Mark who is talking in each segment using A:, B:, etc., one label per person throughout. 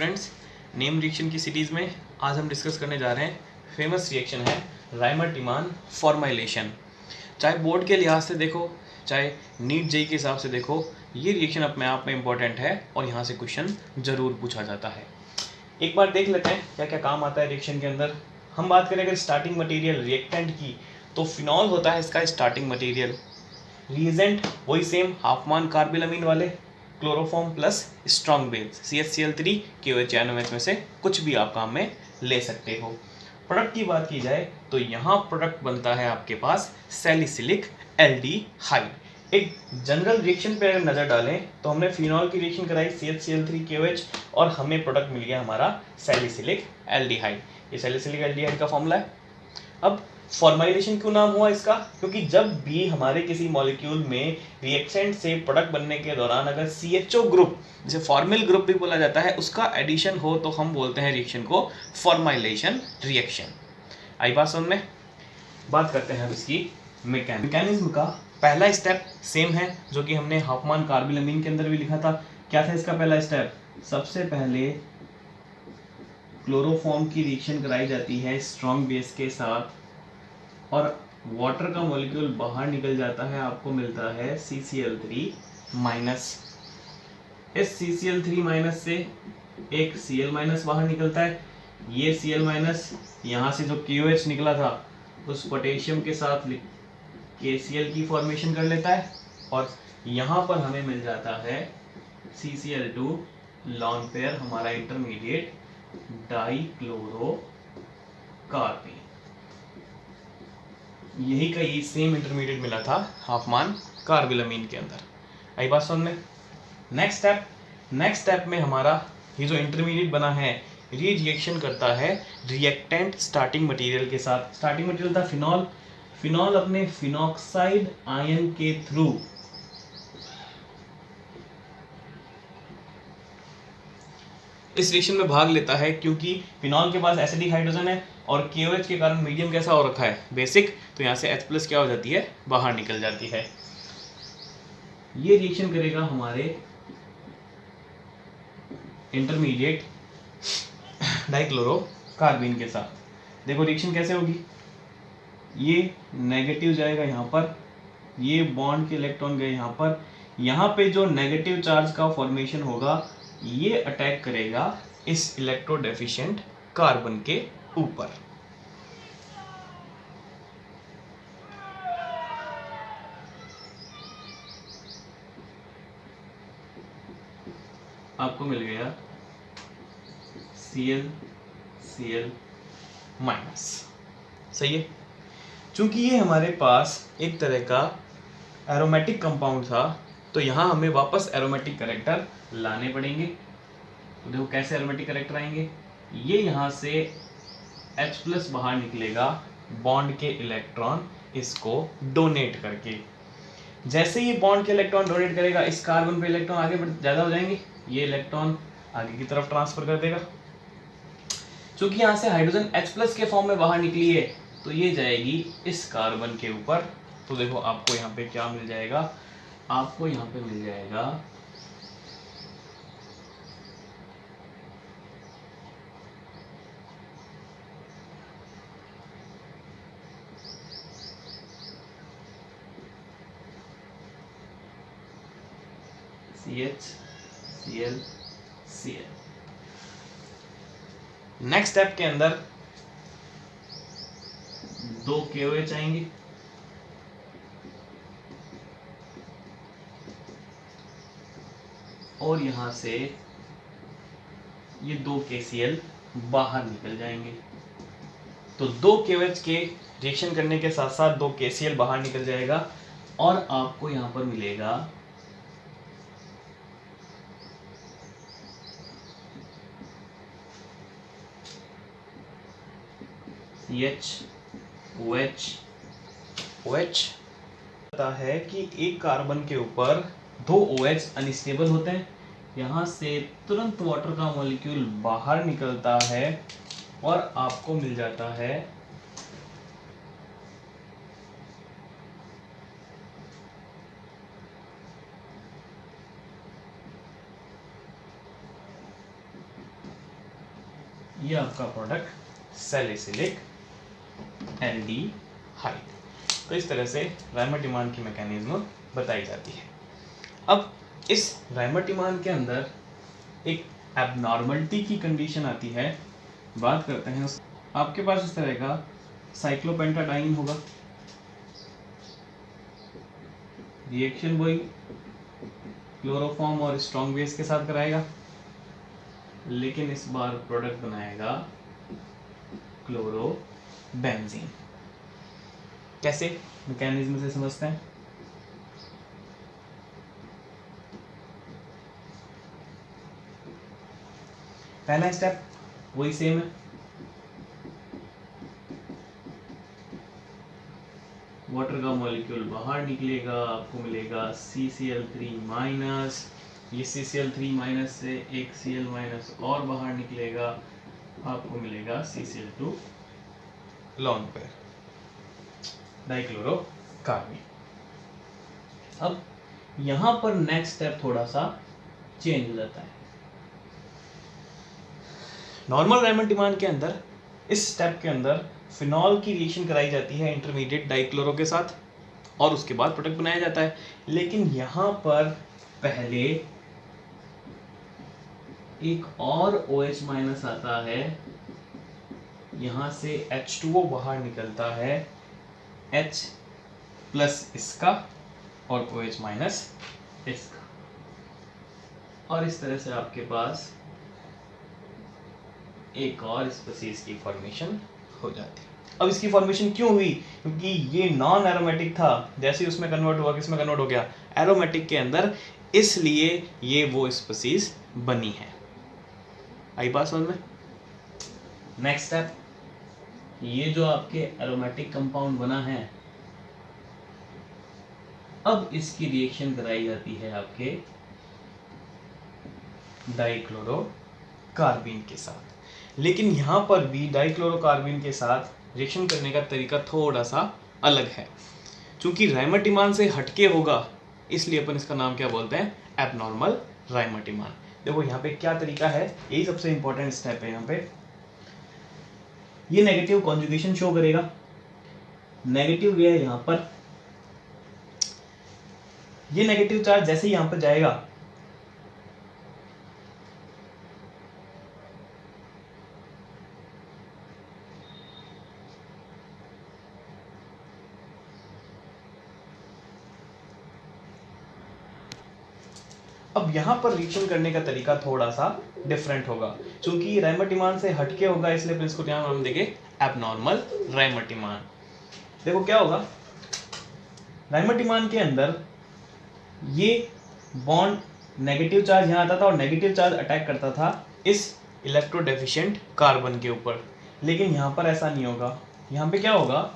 A: Students, name reaction की series में आज हम डिस्कस करने जा रहे हैं फेमस रिएक्शन है राइमर-टिमान फॉर्माइलेशन। चाहे बोर्ड के लिहाज से देखो, चाहे नीट जेईई के हिसाब से देखो, ये रिएक्शन अपने आप में इम्पॉर्टेंट है और यहाँ से क्वेश्चन ज़रूर पूछा जाता है। एक बार देख लेते हैं क्या क्या काम आता है रिएक्शन के अंदर। हम बात करें अगर स्टार्टिंग मटेरियल रिएक्टेंट की, तो फिनॉल होता है इसका स्टार्टिंग मटेरियल। रिएजेंट वही सेम हाफमान कार्बिलमीन वाले, chloroform plus strong base CHCl3 KOH में से कुछ भी आप काम में ले सकते हो। प्रोडक्ट की बात की जाए तो यहाँ प्रोडक्ट बनता है आपके पास सैलिसिलिक एल्डिहाइड। एक जनरल रिएक्शन पे अगर नज़र डालें तो हमने फिनॉल की रिएक्शन कराई CHCl3 KOH और हमें प्रोडक्ट मिल गया हमारा सैलिसिलिक एल्डिहाइड। ये सैलिसिलिक एल्डिहाइड का फॉर्मूला है। अब फॉर्माइलेशन क्यों नाम हुआ इसका? क्योंकि जब भी हमारे किसी मॉलिक्यूल में रिएक्टेंट से प्रोडक्ट बनने के दौरान अगर CHO ग्रुप, जिसे फॉर्मिल ग्रुप भी बोला जाता है, उसका एडिशन हो तो हम बोलते हैं रिएक्शन को फॉर्माइलेशन रिएक्शन। आई बात समझ में? बात करते हैं अब इसकी मैकेनिज्म का। पहला स्टेप सेम है जो कि हमने हाफमान कार्बिलमीन के अंदर भी लिखा था। क्या था इसका पहला स्टेप? सबसे पहले क्लोरोफॉर्म की रिएक्शन कराई जाती है स्ट्रॉन्ग बेस के साथ और वाटर का मॉलिक्यूल बाहर निकल जाता है, आपको मिलता है CCl3-। इस CCl3- से एक Cl- बाहर निकलता है। ये Cl- यहाँ से जो KOH निकला था उस पोटेशियम के साथ KCl की फॉर्मेशन कर लेता है और यहाँ पर हमें मिल जाता है CCl2 लॉन पेयर, हमारा इंटरमीडिएट डाइक्लोरोकार्बेन। यही का ये सेम इंटरमीडिएट मिला था हाफमान कार्बिलमीन के अंदर। आई बात समझ में? नेक्स्ट स्टेप में हमारा ये जो इंटरमीडिएट बना है ये रिएक्शन करता है रिएक्टेंट स्टार्टिंग मटेरियल के साथ। स्टार्टिंग मटेरियल था फिनॉल। फिनॉल अपने फिनॉक्साइड आयन के थ्रू इस रिएक्शन में भाग लेता है, क्योंकि फिनॉल के पास एसिडिक हाइड्रोजन है और KOH के कारण मीडियम कैसा हो रखा है? बेसिक। तो यहाँ से H+ क्या हो जाती है? बाहर निकल जाती है। ये रिएक्शन करेगा हमारे इंटरमीडिएट डाइक्लोरोकार्बेन के साथ। देखो रिएक्शन कैसे होगी। ये नेगेटिव जाएगा यहाँ पर, ये बॉन्ड के इलेक्ट्रॉन गए यहाँ पर। यहाँ पे जो नेगेटिव चार्ज का फॉर्मेशन होगा ये अटैक करेगा इस इलेक्ट्रोडेफिशिएंट कार्बन के ऊपर। आपको मिल गया Cl सही है। चूंकि ये हमारे पास एक तरह का एरोमेटिक कंपाउंड था तो यहाँ हमें वापस एरोमेटिक कैरेक्टर लाने पड़ेंगे। तो देखो कैसे एरोमेटिक कैरेक्टर आएंगे। ये यहाँ से H+ बाहर निकलेगा बॉन्ड के इलेक्ट्रॉन इसको डोनेट करके। जैसे ये बॉन्ड के इलेक्ट्रॉन डोनेट करेगा इस कार्बन पे इलेक्ट्रॉन आगे ज़्यादा हो जाएंगे, ये इलेक्ट्रॉन आगे की तरफ ट्रांसफर कर देगा। चूंकि यहाँ से हाइड्रोजन H+ के फॉर्म में बाहर निकली है तो ये जाएगी इस कार्बन के ऊपर। तो देखो आपको यहाँ पे क्या मिल जाएगा? आपको यहाँ पे मिल जाएगा CHCl Cl। नेक्स्ट स्टेप के अंदर 2 KOH आएंगे और यहाँ से ये 2 KCl बाहर निकल जाएंगे। तो 2 KOH के रिएक्शन करने के साथ साथ 2 KCl बाहर निकल जाएगा और आपको यहाँ पर मिलेगा CH-OH। पता है कि एक कार्बन के ऊपर 2 OH अनस्टेबल होते हैं। यहाँ से तुरंत वाटर का मॉलिक्यूल बाहर निकलता है और आपको मिल जाता है ये आपका प्रोडक्ट सैलिसिलिक एल्डिहाइड। तो इस तरह से राइमर-टिमान की मैकेनिज्म बताई जाती है। अब इस राइमर-टिमान के अंदर एक एबनॉर्मलिटी की कंडीशन आती है, बात करते हैं उस। आपके पास इस तरह का साइक्लोपेंटाडाइन होगा, रिएक्शन वही क्लोरोफॉर्म और स्ट्रॉन्ग बेस के साथ कराएगा, लेकिन इस बार प्रोडक्ट बनाएगा क्लोरोबेंजीन। कैसे, मैकेनिज्म से समझते हैं। पहला स्टेप वही सेम है, वाटर का मॉलिक्यूल बाहर निकलेगा, आपको मिलेगा CCl3 माइनस। ये CCl3 माइनस से एक Cl माइनस और बाहर निकलेगा, आपको मिलेगा CCl2 लॉन पेयर डाइक्लोरोकार्बन। अब यहां पर नेक्स्ट स्टेप थोड़ा सा चेंज हो जाता है। नॉर्मल राइमर-टिमान के अंदर इस स्टेप के अंदर फिनॉल की रिएक्शन कराई जाती है इंटरमीडिएट डाइक्लोरो के साथ और उसके बाद प्रोडक्ट बनाया जाता है। लेकिन यहाँ पर पहले एक और OH माइनस आता है, यहाँ से H2O बाहर निकलता है, H प्लस इसका और OH माइनस इसका, और इस तरह से आपके पास एक और स्पीशीज की फॉर्मेशन हो जाती है। अब इसकी फॉर्मेशन क्यों हुई? क्योंकि ये नॉन एरोमेटिक था, जैसे ही उसमें कन्वर्ट हुआ, किसमें कन्वर्ट हो गया? एरोमेटिक के अंदर, इसलिए ये वो स्पीशीज बनी है। आई बात समझ में? नेक्स्ट स्टेप, ये जो आपके एरोमेटिक कंपाउंड बना है, अब इसकी रिएक्शन कराई जाती है आपके डाइक्लोरोकार्बन के साथ। लेकिन यहाँ पर भी डाइक्लोरोकार्बन के साथ रिएक्शन करने का तरीका थोड़ा सा अलग है। चूंकि राइमर-टिमान से हटके होगा, इसलिए अपन इसका नाम क्या बोलते हैं? एबनॉर्मल राइमर-टिमान। देखो यहाँ पे क्या तरीका है, यही सबसे इंपॉर्टेंट स्टेप है। यहाँ पे ये नेगेटिव कॉन्जुगेशन शो करेगा, नेगेटिव वे है यहाँ पर। ये नेगेटिव चार्ज जैसे ही यहाँ पर जाएगा, अब यहाँ पर रिएक्शन करने का तरीका थोड़ा सा डिफरेंट होगा। चूंकि राइमर-टिमान से हटके होगा, इसलिए अपन इसको क्या नाम देंगे? एबनॉर्मल राइमर-टिमान। देखो क्या होगा, राइमर-टिमान के अंदर ये बॉन्ड नेगेटिव चार्ज यहाँ आता था और नेगेटिव चार्ज अटैक करता था इस इलेक्ट्रोडेफिशिएंट कार्बन के ऊपर। लेकिन यहाँ पर ऐसा नहीं होगा। यहाँ पे क्या होगा,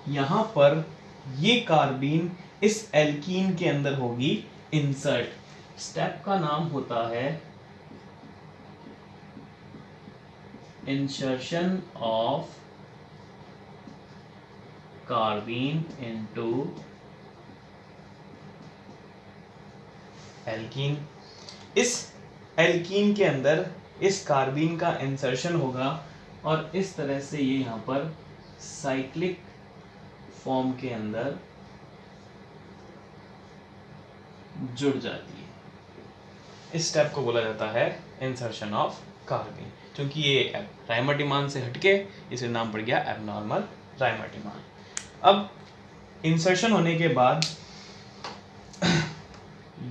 A: यहाँ पर ये कार्बीन इस एल्कीन के अंदर होगी इंसर्ट। स्टेप का नाम होता है insertion of carbene into alkene. इस एल्कीन के अंदर इस कार्बीन का इंसर्शन होगा और इस तरह से ये यहाँ पर साइक्लिक फॉर्म के अंदर जुड़ जाती है। इस स्टेप को बोला जाता है इंसर्शन ऑफ कार्बन। क्योंकि ये राइमर-टिमान से हटके इसे नाम पड़ गया एबनॉर्मल राइमर-टिमान। अब इंसर्शन होने के बाद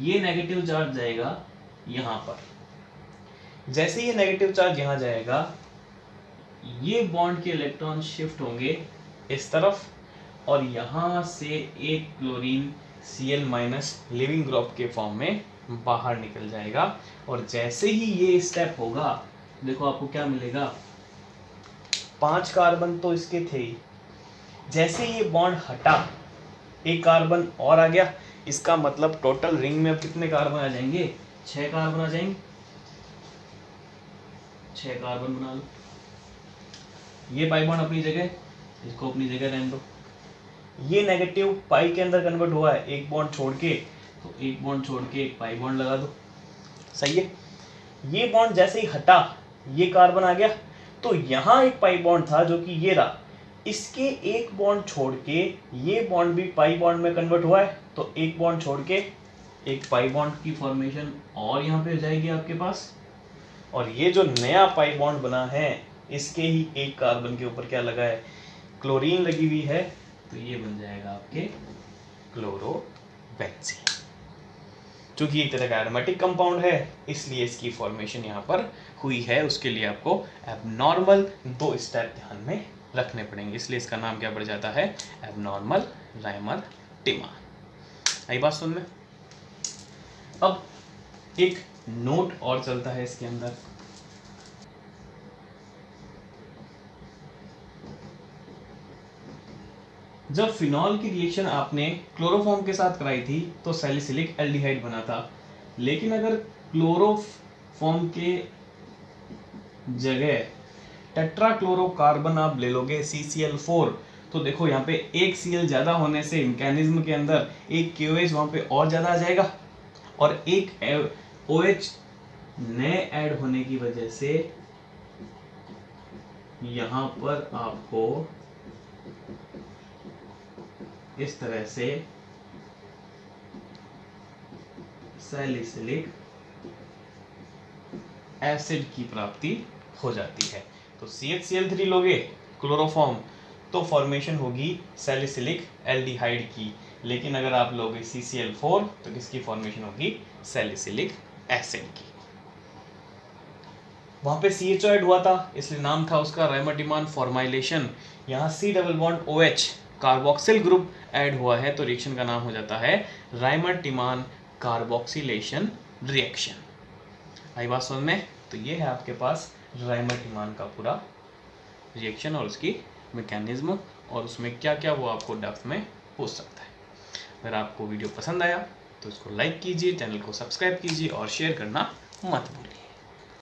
A: ये नेगेटिव चार्ज जाएगा यहाँ पर। जैसे ये नेगेटिव चार्ज यहाँ जाएगा, ये बॉन्ड के इलेक्ट्रॉन शिफ्ट होंगे इस तरफ और यहाँ से एक chlorine Cl minus leaving group के फॉर्म में बाहर निकल जाएगा। और जैसे ही ये स्टेप होगा, देखो आपको क्या मिलेगा, 5 कार्बन तो इसके थे ही। जैसे ये बॉन्ड हटा, एक कार्बन और आ गया। इसका मतलब टोटल रिंग में अब कितने कार्बन आ जाएंगे? 6 कार्बन आ जाएंगे। 6 कार्बन बना लो। ये पाई बॉन्ड अपनी जगह, इसको अपनी जगह रहने दो। ये नेगेटिव पाई के अंदर कन्वर्ट हुआ है, एक बॉन्ड छोड़ के, तो एक बॉन्ड छोड़ के एक पाई बॉन्ड लगा दो। सही है। ये बॉन्ड जैसे ही हटा, ये कार्बन आ गया, तो यहाँ एक पाई बॉन्ड था जो कि ये रहा, इसके एक बॉन्ड छोड़ के ये बॉन्ड भी पाई बॉन्ड में कन्वर्ट हुआ है, तो एक बॉन्ड छोड़ के एक पाई बॉन्ड की फॉर्मेशन और यहाँ पे हो जाएगी आपके पास। और ये जो नया पाई बॉन्ड बना है इसके ही एक कार्बन के ऊपर क्या लगा है, क्लोरीन लगी हुई है, तो ये बन जाएगा आपके क्लोरोबेंजीन। चूंकि एक तरह का एरोमेटिक कंपाउंड है इसलिए इसकी फॉर्मेशन यहाँ पर हुई है, उसके लिए आपको एबनॉर्मल 2 स्टेप ध्यान में रखने पड़ेंगे, इसलिए इसका नाम क्या पड़ जाता है, एबनॉर्मल राइमर टिमान। आई बात सुन में। अब एक नोट और चलता है इसके अंदर, जब फिनॉल की रिएक्शन आपने क्लोरोफॉर्म के साथ कराई थी तो सैलिसिलिक एल्डिहाइड बना था, लेकिन अगर क्लोरोफॉर्म के जगह टेट्राक्लोरोकार्बन आप ले लोगे CCl4, तो देखो यहाँ पे एक Cl ज्यादा होने से मैकेनिज्म के अंदर एक KOH वहां पे और ज्यादा आ जाएगा, और एक OH नए ऐड होने की वजह से यहां पर आपको इस तरह से सैलिसिलिक एसिड की प्राप्ति हो जाती है। तो CHCl3 लोगे क्लोरोफॉर्म तो फॉर्मेशन होगी सैलिसिलिक एल्डिहाइड की, लेकिन अगर आप लोगे CCl4 तो किसकी फॉर्मेशन होगी, सैलिसिलिक एसिड की। वहां पे CHO ऐड हुआ था इसलिए नाम था उसका राइमर-टिमान फॉर्माइलेशन। यहाँ C double bond OH carboxyl group add हुआ है तो रिएक्शन का नाम हो जाता है राइमर-टिमान कार्बोक्सिलेशन रिएक्शन। आई बात समझ में। तो ये है आपके पास राइमर-टिमान का पूरा रिएक्शन और उसकी मैकेनिज्म और उसमें क्या क्या वो आपको डेप्थ में पूछ सकता है। अगर आपको वीडियो पसंद आया तो इसको लाइक कीजिए, चैनल को सब्सक्राइब कीजिए और शेयर करना मत भूलिए।